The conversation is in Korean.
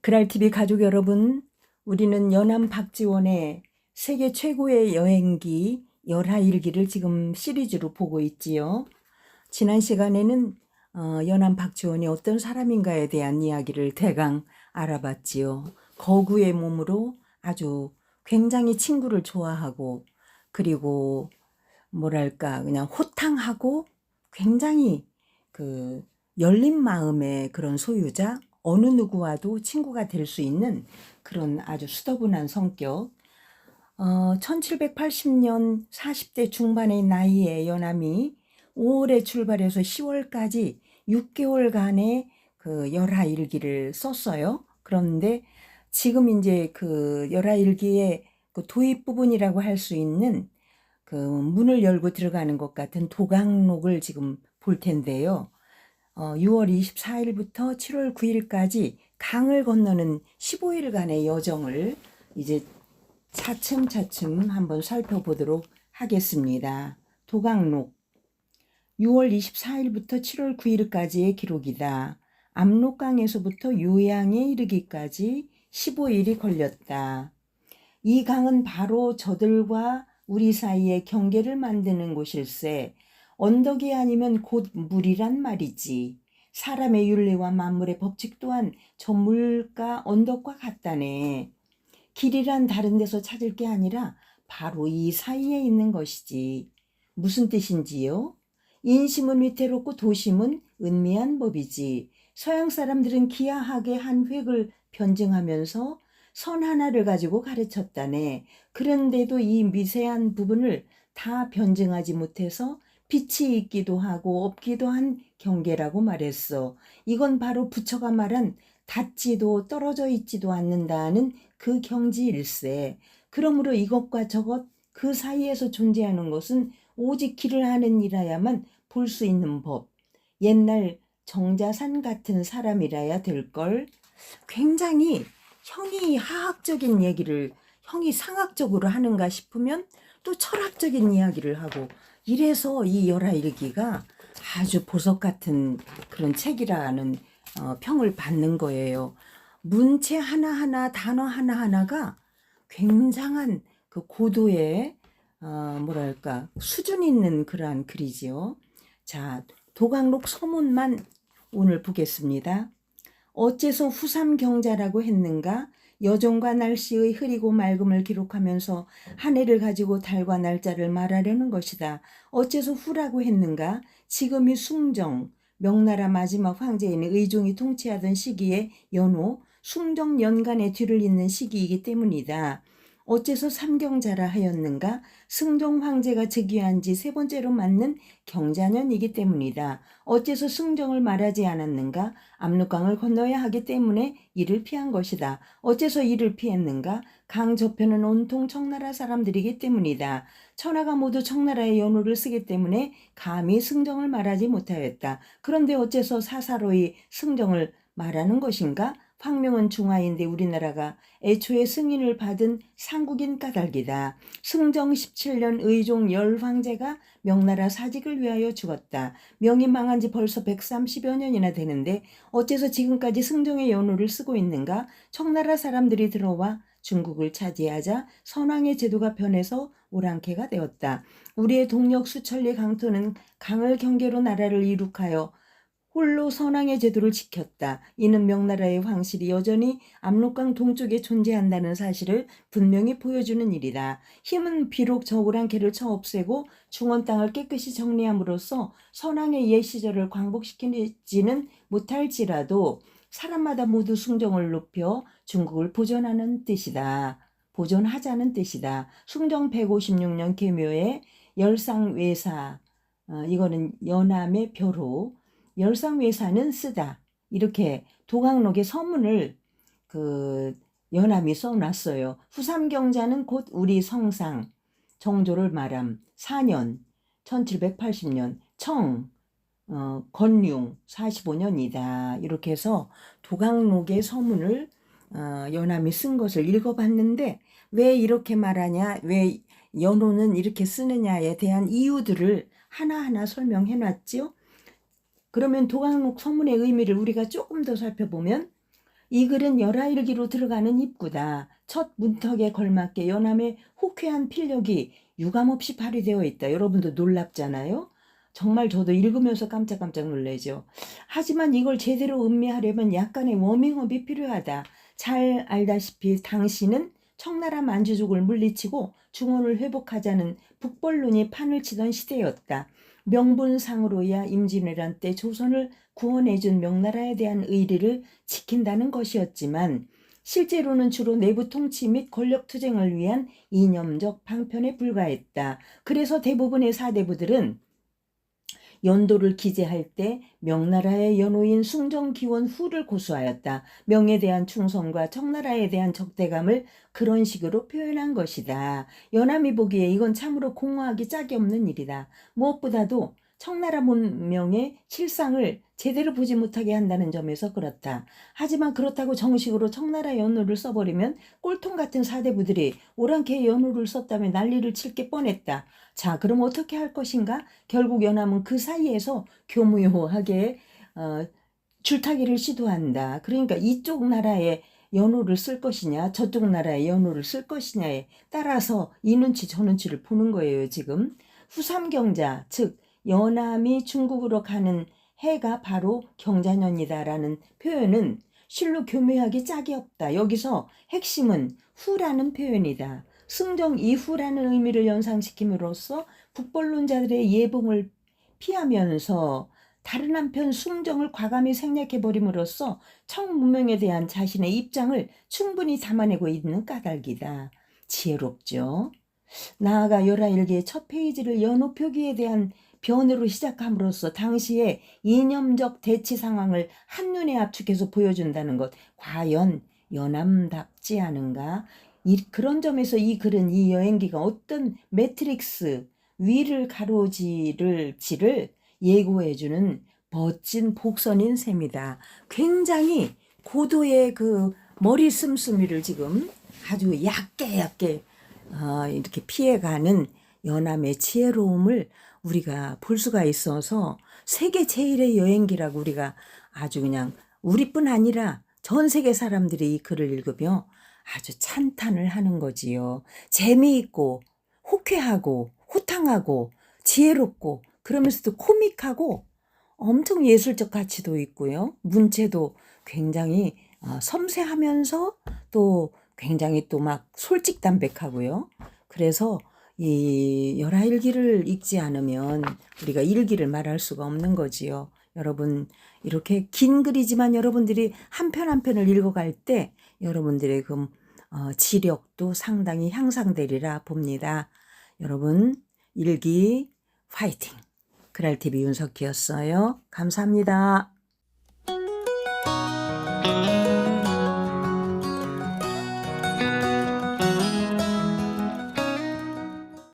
그랄TV 가족 여러분, 우리는 연암 박지원의 세계 최고의 여행기 열하일기를 지금 시리즈로 보고 있지요. 지난 시간에는 연암 박지원이 어떤 사람인가에 대한 이야기를 대강 알아봤지요. 거구의 몸으로 아주 굉장히 친구를 좋아하고, 그리고 뭐랄까 그냥 호탕하고 굉장히 그 열린 마음의 그런 소유자, 어느 누구와도 친구가 될 수 있는 그런 아주 수더분한 성격. 1780년 40대 중반의 나이에 연암이 5월에 출발해서 10월까지 6개월간의 그 열하일기를 썼어요. 그런데 지금 이제 그 열하일기의 그 도입 부분이라고 할 수 있는 그 문을 열고 들어가는 것 같은 도강록을 지금 볼 텐데요. 6월 24일부터 7월 9일까지 강을 건너는 15일간의 여정을 이제 차츰차츰 한번 살펴보도록 하겠습니다. 도강록 6월 24일부터 7월 9일까지의 기록이다. 압록강에서부터 요양에 이르기까지 15일이 걸렸다. 이 강은 바로 저들과 우리 사이에 경계를 만드는 곳일세. 언덕이 아니면 곧 물이란 말이지. 사람의 윤리와 만물의 법칙 또한 저 물과 언덕과 같다네. 길이란 다른 데서 찾을 게 아니라 바로 이 사이에 있는 것이지. 무슨 뜻인지요? 인심은 위태롭고 도심은 은미한 법이지. 서양 사람들은 기하하게 한 획을 변증하면서 선 하나를 가지고 가르쳤다네. 그런데도 이 미세한 부분을 다 변증하지 못해서 빛이 있기도 하고 없기도 한 경계라고 말했어. 이건 바로 부처가 말한 닿지도 떨어져 있지도 않는다는 그 경지일세. 그러므로 이것과 저것 그 사이에서 존재하는 것은 오직 길을 아는 이라야만 볼 수 있는 법. 옛날 정자산 같은 사람이라야 될걸. 굉장히 형이 하학적인 얘기를 형이 상학적으로 하는가 싶으면 또 철학적인 이야기를 하고, 이래서 이 열하일기가 아주 보석 같은 그런 책이라는 평을 받는 거예요. 문체 하나하나 단어 하나하나가 굉장한 그 고도의 뭐랄까 수준 있는 그러한 글이지요. 자, 도강록 서문만 오늘 보겠습니다. 어째서 후삼경자라고 했는가? 여종과 날씨의 흐리고 맑음을 기록하면서 한 해를 가지고 달과 날짜를 말하려는 것이다. 어째서 후라고 했는가? 지금이 숭정, 명나라 마지막 황제인 의종이 통치하던 시기에 연호, 숭정 연간의 뒤를 잇는 시기이기 때문이다. 어째서 삼경자라 하였는가? 승종 황제가 즉위한 지 세 번째로 맞는 경자년이기 때문이다. 어째서 승정을 말하지 않았는가? 압록강을 건너야 하기 때문에 이를 피한 것이다. 어째서 이를 피했는가? 강 저편은 온통 청나라 사람들이기 때문이다. 천하가 모두 청나라의 연호를 쓰기 때문에 감히 승정을 말하지 못하였다. 그런데 어째서 사사로이 승정을 말하는 것인가? 황명은 중화인데 우리나라가 애초에 승인을 받은 상국인 까닭이다. 승정 17년 의종 열황제가 명나라 사직을 위하여 죽었다. 명이 망한 지 벌써 130여 년이나 되는데 어째서 지금까지 승정의 연호를 쓰고 있는가? 청나라 사람들이 들어와 중국을 차지하자 선왕의 제도가 변해서 오랑캐가 되었다. 우리의 동력 수천리 강토는 강을 경계로 나라를 이룩하여 홀로 선왕의 제도를 지켰다. 이는 명나라의 황실이 여전히 압록강 동쪽에 존재한다는 사실을 분명히 보여주는 일이다. 힘은 비록 저 오랑캐를 쳐 없애고 중원 땅을 깨끗이 정리함으로써 선왕의 옛 시절을 광복시키지는 못할지라도 사람마다 모두 숭정을 높여 중국을 보존하는 뜻이다. 보존하자는 뜻이다. 숭정 156년 계묘의 열상외사, 이거는 연암의 벼로, 열상외사는 쓰다. 이렇게 도강록의 서문을 그 연암이 써놨어요. 후삼경자는 곧 우리 성상, 정조를 말함. 4년, 1780년, 건륭 45년이다. 이렇게 해서 도강록의 서문을 연암이 쓴 것을 읽어봤는데, 왜 이렇게 말하냐, 왜 연호는 이렇게 쓰느냐에 대한 이유들을 하나하나 설명해 놨죠. 그러면 도강록 서문의 의미를 우리가 조금 더 살펴보면, 이 글은 열하일기로 들어가는 입구다. 첫 문턱에 걸맞게 연암의 호쾌한 필력이 유감없이 발휘되어 있다. 여러분도 놀랍잖아요. 정말 저도 읽으면서 깜짝깜짝 놀라죠. 하지만 이걸 제대로 음미하려면 약간의 워밍업이 필요하다. 잘 알다시피 당시는 청나라 만주족을 물리치고 중원을 회복하자는 북벌론이 판을 치던 시대였다. 명분상으로야 임진왜란 때 조선을 구원해준 명나라에 대한 의리를 지킨다는 것이었지만 실제로는 주로 내부 통치 및 권력투쟁을 위한 이념적 방편에 불과했다. 그래서 대부분의 사대부들은 연도를 기재할 때 명나라의 연호인 숭정기원 후를 고수하였다. 명에 대한 충성과 청나라에 대한 적대감을 그런 식으로 표현한 것이다. 연암이 보기에 이건 참으로 공허하기 짝이 없는 일이다. 무엇보다도 청나라 문명의 실상을 제대로 보지 못하게 한다는 점에서 그렇다. 하지만 그렇다고 정식으로 청나라 연호를 써버리면 꼴통 같은 사대부들이 오랑캐 연호를 썼다며 난리를 칠 게 뻔했다. 자, 그럼 어떻게 할 것인가? 결국 연암은 그 사이에서 교묘하게 줄타기를 시도한다. 그러니까 이쪽 나라의 연호를 쓸 것이냐 저쪽 나라의 연호를 쓸 것이냐에 따라서 이 눈치 저 눈치를 보는 거예요. 지금 후삼경자 즉 연암이 중국으로 가는 해가 바로 경자년이다라는 표현은 실로 교묘하기 짝이 없다. 여기서 핵심은 후라는 표현이다. 승정 이후라는 의미를 연상시킴으로써 북벌론자들의 예봉을 피하면서 다른 한편 숭정을 과감히 생략해버림으로써 청문명에 대한 자신의 입장을 충분히 담아내고 있는 까닭이다. 지혜롭죠. 나아가 열하일기의 첫 페이지를 연호 표기에 대한 변으로 시작함으로써 당시의 이념적 대치 상황을 한눈에 압축해서 보여준다는 것 과연 연암답지 않은가? 그런 점에서 이 글은 이 여행기가 어떤 매트릭스 위를 가로지를지를 예고해주는 멋진 복선인 셈이다. 굉장히 고도의 그 머리 씀씀이를 지금 아주 얇게 이렇게 피해가는 연암의 지혜로움을 우리가 볼 수가 있어서 세계 제일의 여행기라고 우리가 아주 그냥 우리뿐 아니라 전 세계 사람들이 이 글을 읽으며 아주 찬탄을 하는 거지요. 재미있고 호쾌하고 호탕하고 지혜롭고 그러면서도 코믹하고 엄청 예술적 가치도 있고요. 문체도 굉장히 섬세하면서 또 굉장히 또 막 솔직담백하고요. 그래서 이 열하일기를 읽지 않으면 우리가 일기를 말할 수가 없는 거지요. 여러분 이렇게 긴 글이지만 여러분들이 한 편 한 편을 읽어갈 때 여러분들의 그 지력도 상당히 향상되리라 봅니다. 여러분 일기 화이팅! 그랄TV 윤석희였어요. 감사합니다.